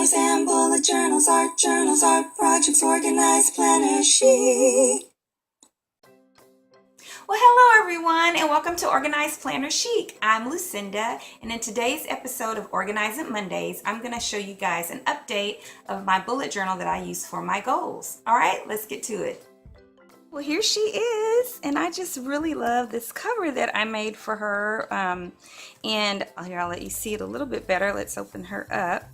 planners and bullet journals, art projects, organized planner chic. Well, hello everyone, and welcome to Organized Planner Chic. I'm Lucinda, and in today's episode of Organize It Mondays, I'm going to show you guys an update of my bullet journal that I use for my goals. All right, let's get to it. Well, here she is, and I just really love this cover that I made for her. And here, I'll let you see it a little bit better. Let's open her up.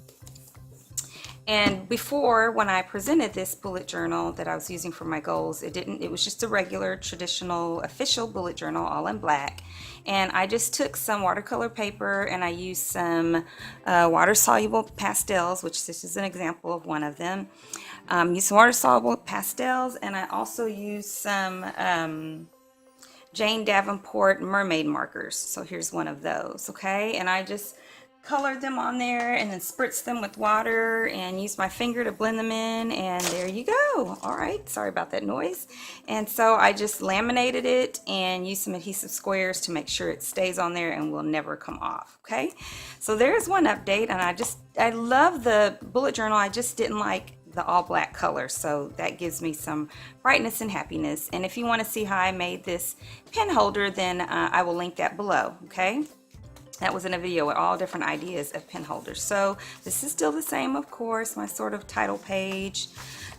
And before, when I presented this bullet journal that I was using for my goals, it was just a regular traditional official bullet journal, all in black. And I just took some watercolor paper and I used some water soluble pastels, which this is an example of one of them. Used some water soluble pastels, and I also used some Jane Davenport mermaid markers. So here's one of those, okay? And I just colored them on there and then spritzed them with water and used my finger to blend them in, and there you go. All right, sorry about that noise. And so I just laminated it and used some adhesive squares to make sure it stays on there and will never come off. Okay, so there's one update, and I love the bullet journal. I just didn't like the all black color, so that gives me some brightness and happiness. And if you want to see how I made this pen holder, then I will link that below. Okay, that was in a video with all different ideas of pen holders. So this is still the same, of course, my sort of title page.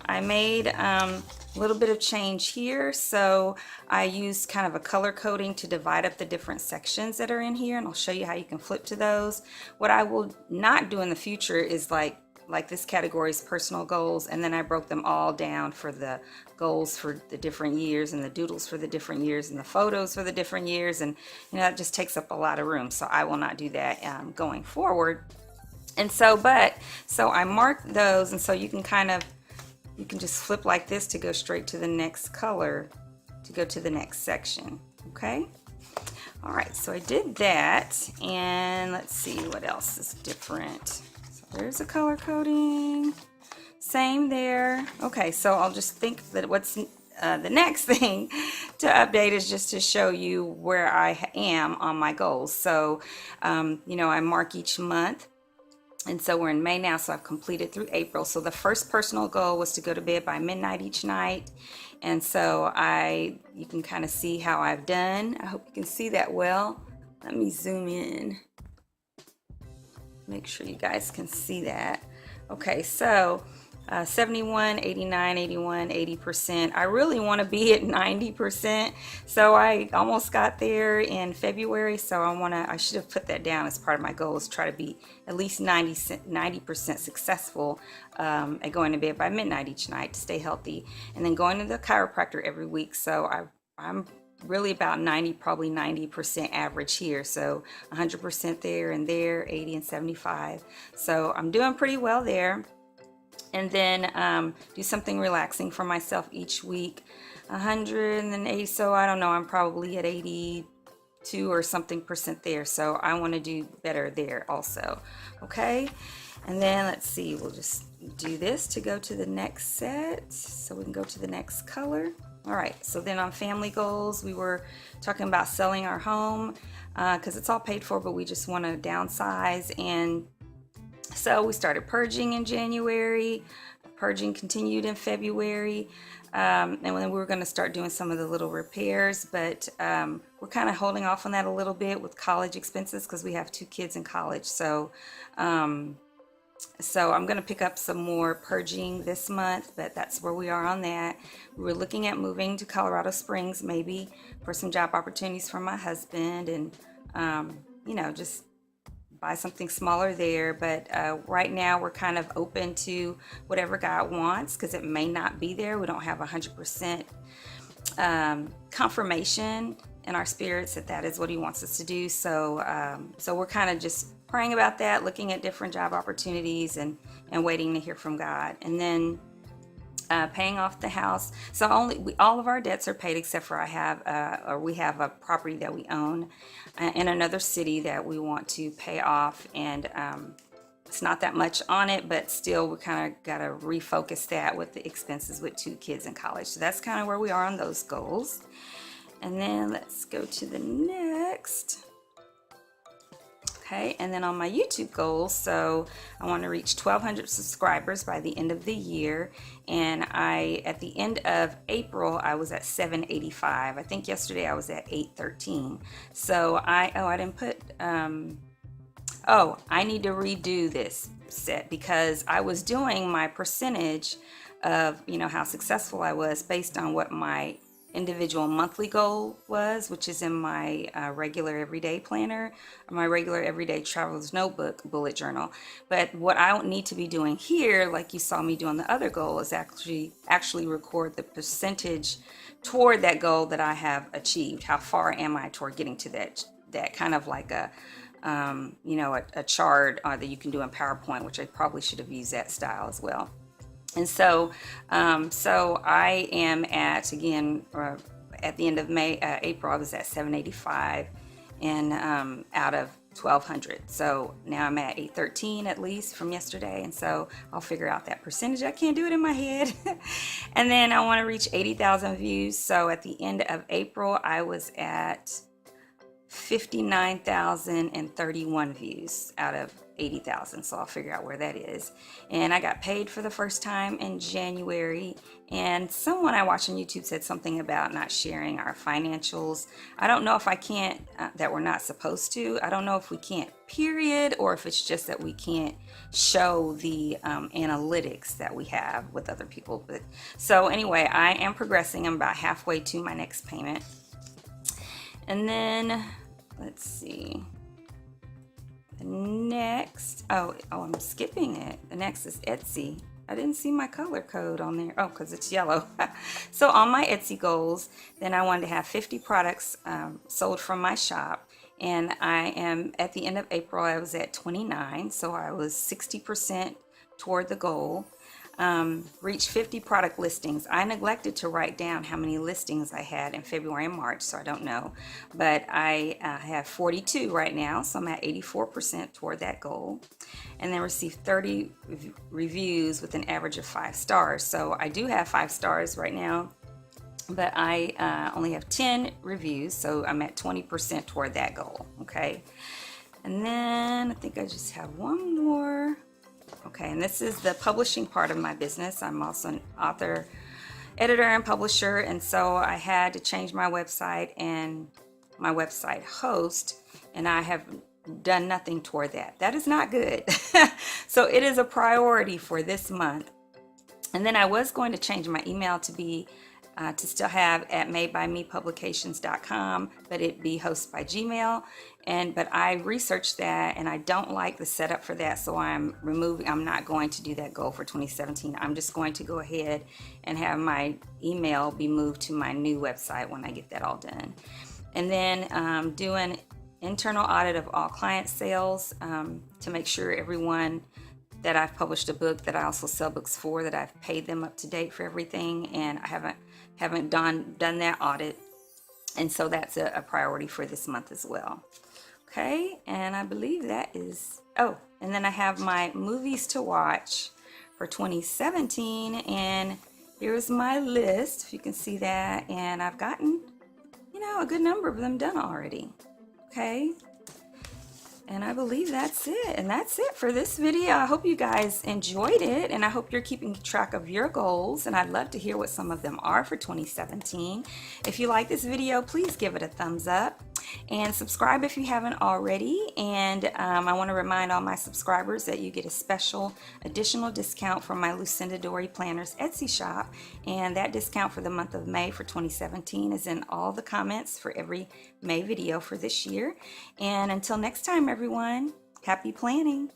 I made a little bit of change here. So I used kind of a color coding to divide up the different sections that are in here, and I'll show you how you can flip to those. What I will not do in the future is like this category is personal goals, and then I broke them all down for the goals for the different years and the doodles for the different years and the photos for the different years, and that just takes up a lot of room, so I will not do that going forward. And so I marked those, and so you can just flip like this to go straight to the next color, to go to the next section. Okay, all right, so I did that, and let's see what else is different. There's a color coding, same there. Okay, so I'll just think that what's the next thing to update is just to show you where I am on my goals. So, I mark each month, and so we're in May now, so I've completed through April. So the first personal goal was to go to bed by midnight each night, and so you can kind of see how I've done. I hope you can see that well. Let me zoom in. Make sure you guys can see that. Okay, so 71, 89, 81, 80%. I really want to be at 90%. So I almost got there in February. So I should have put that down as part of my goal, is try to be at least 90% successful at going to bed by midnight each night to stay healthy. And then going to the chiropractor every week. So I'm really about 90% average here, so 100% there and there, 80 and 75. So I'm doing pretty well there. And then do something relaxing for myself each week, 180. So I don't know, I'm probably at 82 or something percent there. So I want to do better there also. Okay, and then let's see, we'll just do this to go to the next set, so we can go to the next color. All right, so then on family goals, we were talking about selling our home because it's all paid for, but we just want to downsize. And so we started purging in January. Purging continued in February. And then we were going to start doing some of the little repairs, but we're kind of holding off on that a little bit with college expenses because we have 2 kids in college. So I'm going to pick up some more purging this month, but that's where we are on that. We were looking at moving to Colorado Springs maybe for some job opportunities for my husband, and just buy something smaller there. But right now we're kind of open to whatever God wants, because it may not be there. We don't have 100% confirmation in our spirits that is what he wants us to do. So we're kind of just praying about that, looking at different job opportunities, and waiting to hear from God. And then paying off the house. So all of our debts are paid except for we have a property that we own in another city that we want to pay off, and it's not that much on it, but still we kind of got to refocus that with the expenses with 2 kids in college. So that's kind of where we are on those goals. And then let's go to the next. Okay, and then on my YouTube goals, so I want to reach 1,200 subscribers by the end of the year, and at the end of April, I was at 785. I think yesterday I was at 813. So I didn't put, I need to redo this set because I was doing my percentage of, how successful I was based on what my individual monthly goal was, which is in my regular everyday planner, or my regular everyday traveler's notebook bullet journal. But what I don't need to be doing here, like you saw me doing the other goal, is actually record the percentage toward that goal that I have achieved. How far am I toward getting to that kind of like a chart that you can do in PowerPoint, which I probably should have used that style as well. And so I am at, again, at the end of April, I was at 785 and out of 1,200. So now I'm at 813 at least from yesterday. And so I'll figure out that percentage. I can't do it in my head. And then I want to reach 80,000 views. So at the end of April, I was at 59,031 views out of 80,000. So I'll figure out where that is. And I got paid for the first time in January. And someone I watched on YouTube said something about not sharing our financials. I don't know if I can't, that we're not supposed to. I don't know if we can't, period, or if it's just that we can't show the analytics that we have with other people. But so anyway, I am progressing. I'm about halfway to my next payment. And then let's see. The next, I'm skipping it. The next is Etsy. I didn't see my color code on there. Oh, because it's yellow. So on my Etsy goals, then I wanted to have 50 products sold from my shop. And I am, at the end of April, I was at 29. So I was 60% toward the goal. Reach 50 product listings. I neglected to write down how many listings I had in February and March, so I don't know. But I have 42 right now, so I'm at 84% toward that goal. And then received 30 reviews with an average of 5 stars. So I do have 5 stars right now, but I only have 10 reviews, so I'm at 20% toward that goal, okay? And then I think I just have one more. Okay, and this is the publishing part of my business. I'm also an author, editor, and publisher, and so I had to change my website and my website host, and I have done nothing toward that. That is not good. So it is a priority for this month. And then I was going to change my email to be to still have at madebymepublications.com, but it be hosted by Gmail. But I researched that and I don't like the setup for that, so I'm not going to do that goal for 2017. I'm just going to go ahead and have my email be moved to my new website when I get that all done. And then do an internal audit of all client sales to make sure everyone that I've published a book that I also sell books for, that I've paid them up to date for everything, and I haven't done that audit, and so that's a priority for this month as well. Okay, and I believe that is, and then I have my movies to watch for 2017, and here's my list, if you can see that, and I've gotten, a good number of them done already. Okay. And I believe that's it. And that's it for this video. I hope you guys enjoyed it, and I hope you're keeping track of your goals, and I'd love to hear what some of them are for 2017. If you like this video, please give it a thumbs up and subscribe if you haven't already. And I want to remind all my subscribers that you get a special additional discount from my Lucinda Dory Planners Etsy shop, and that discount for the month of May for 2017 is in all the comments for every May video for this year. And until next time, everyone, happy planning.